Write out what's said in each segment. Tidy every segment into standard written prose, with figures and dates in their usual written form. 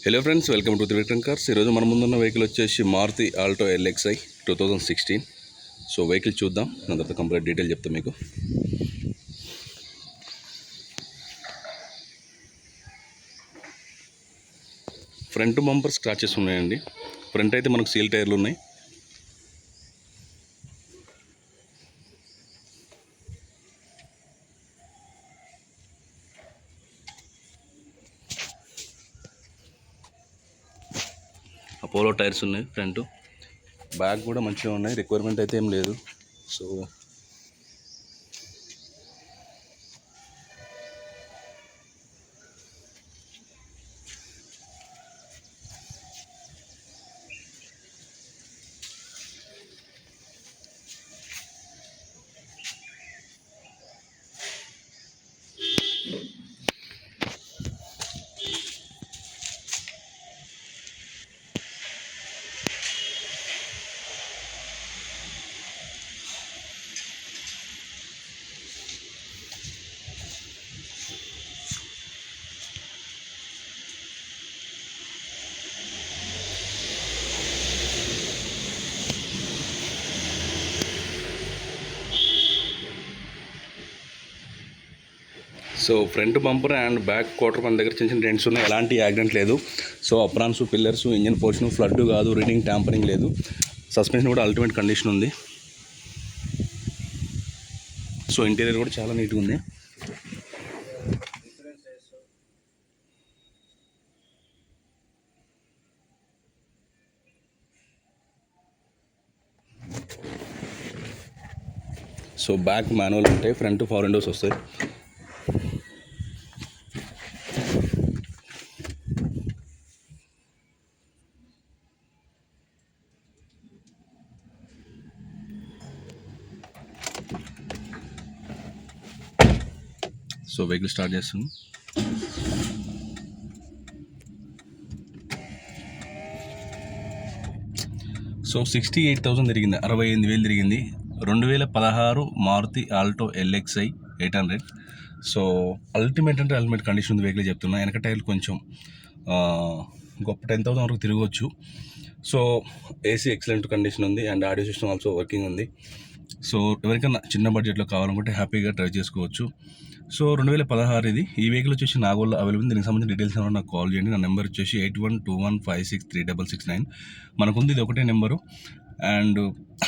Hello friends, welcome to Trivikram cars. ఈరోజు మన ముందున్న వెహికల్ వచ్చేసి Maruti Alto LXi 2016. So vehicle చూద్దాం, దాని తర్వాత కంప్లీట్ డీటెయిల్ చెప్తాను మీకు. ఫ్రంట్ బంపర్ స్క్రాచెస్ ఉన్నాయండి. ఫ్రంట్ అయితే మనకు సీల్ టైర్లు ఉన్నాయి. అపోలో టైర్స్ ఉన్నాయి. ఫ్రంట్ బ్యాక్ కూడా మంచిగా ఉన్నాయి. రిక్వైర్మెంట్ అయితే ఏం లేదు. So front bumper and back quarter మన దగ్గర చిన్న చిన్న డెంట్స్ ఉన్నాయి. ఎలాంటి యాక్సిడెంట్ లేదు. So aprons, pillars, engine portion, flood కాదు, రీడింగ్, ట్యాంపరింగ్ లేదు. సస్పెన్షన్ కూడా అల్టిమేట్ కండిషన్ ఉంది. సో ఇంటీరియర్ కూడా చాలా నీట్గా ఉంది. సో బ్యాక్ మాన్యువల్ ఉంటాయి, ఫ్రంట్ 4 విండోస్ వస్తాయి. సో వెహికల్ స్టార్ట్ చేస్తున్నాం. సో 68,000 తిరిగింది, 68,000 తిరిగింది. 2016 Maruti Alto LXi 800. So ultimate అంటే అల్టిమేట్ కండిషన్ ఉంది వెహికల్ చెప్తున్నా. వెనక టైర్లు కొంచెం గొప్ప 10,000 వరకు తిరగవచ్చు. సో ఏసీ ఎక్సలెంట్ కండిషన్ ఉంది and audio system also working ఉంది. సో ఎవరికైనా చిన్న బడ్జెట్లో కావాలనుకుంటే హ్యాపీగా డ్రైవ్ చేసుకోవచ్చు. సో 2016 ఇది. ఈ వెహికల్ వచ్చేసి నాగోల్లో అవైలబుల్. దీనికి సంబంధించిన డీటెయిల్స్ ఏమైనా నాకు కాల్ చేయండి. నా నెంబర్ వచ్చేసి 8121563669. మనకుంది ఇది ఒకటే నెంబరు. అండ్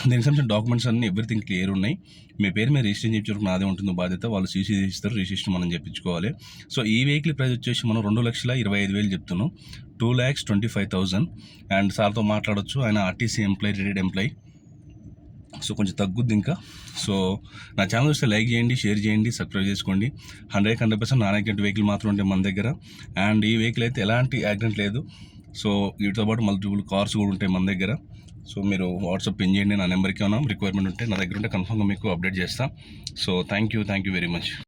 దీనికి సంబంధించిన డాక్యుమెంట్స్ అన్నీ ఎవ్రీథింగ్ క్లియర్ ఉన్నాయి. మీ పేరు మీద రిజిస్ట్రేషన్ చేయించడానికి నాదే ఉంటుంది బాధ్యత. వాళ్ళు సీసీ ఇస్తారు, రిజిస్ట్రేషన్ మనం చెప్పించుకోవాలి. సో ఈ వెహికల్ ప్రైస్ వచ్చేసి మనం 2,25,000 చెప్తున్నాం. 2,25,000. అండ్ సార్తో మాట్లాడవచ్చు. ఆయన RTC employee, retired employee. So కొంచెం తగ్గుద్ది ఇంకా. సో నా ఛానల్ వస్తే లైక్ చేయండి, షేర్ చేయండి, సబ్స్క్రైబ్ చేసుకోండి. 100% నాన్ యాక్సిడెంట్ వెహికల్ మాత్రం ఉంటాయి మన దగ్గర. అండ్ ఈ వెహికల్ అయితే ఎలాంటి యాక్సిడెంట్ లేదు. సో వీటితో పాటు మల్టిపుల్ కార్స్ కూడా ఉంటాయి మన దగ్గర. సో మీరు వాట్సాప్ పిన్ చేయండి. నా నెంబర్కి ఏమైనా రిక్వైర్మెంట్ ఉంటే నా దగ్గర ఉంటే కన్ఫర్మ్గా మీకు అప్డేట్ చేస్తాను. So thank you very much.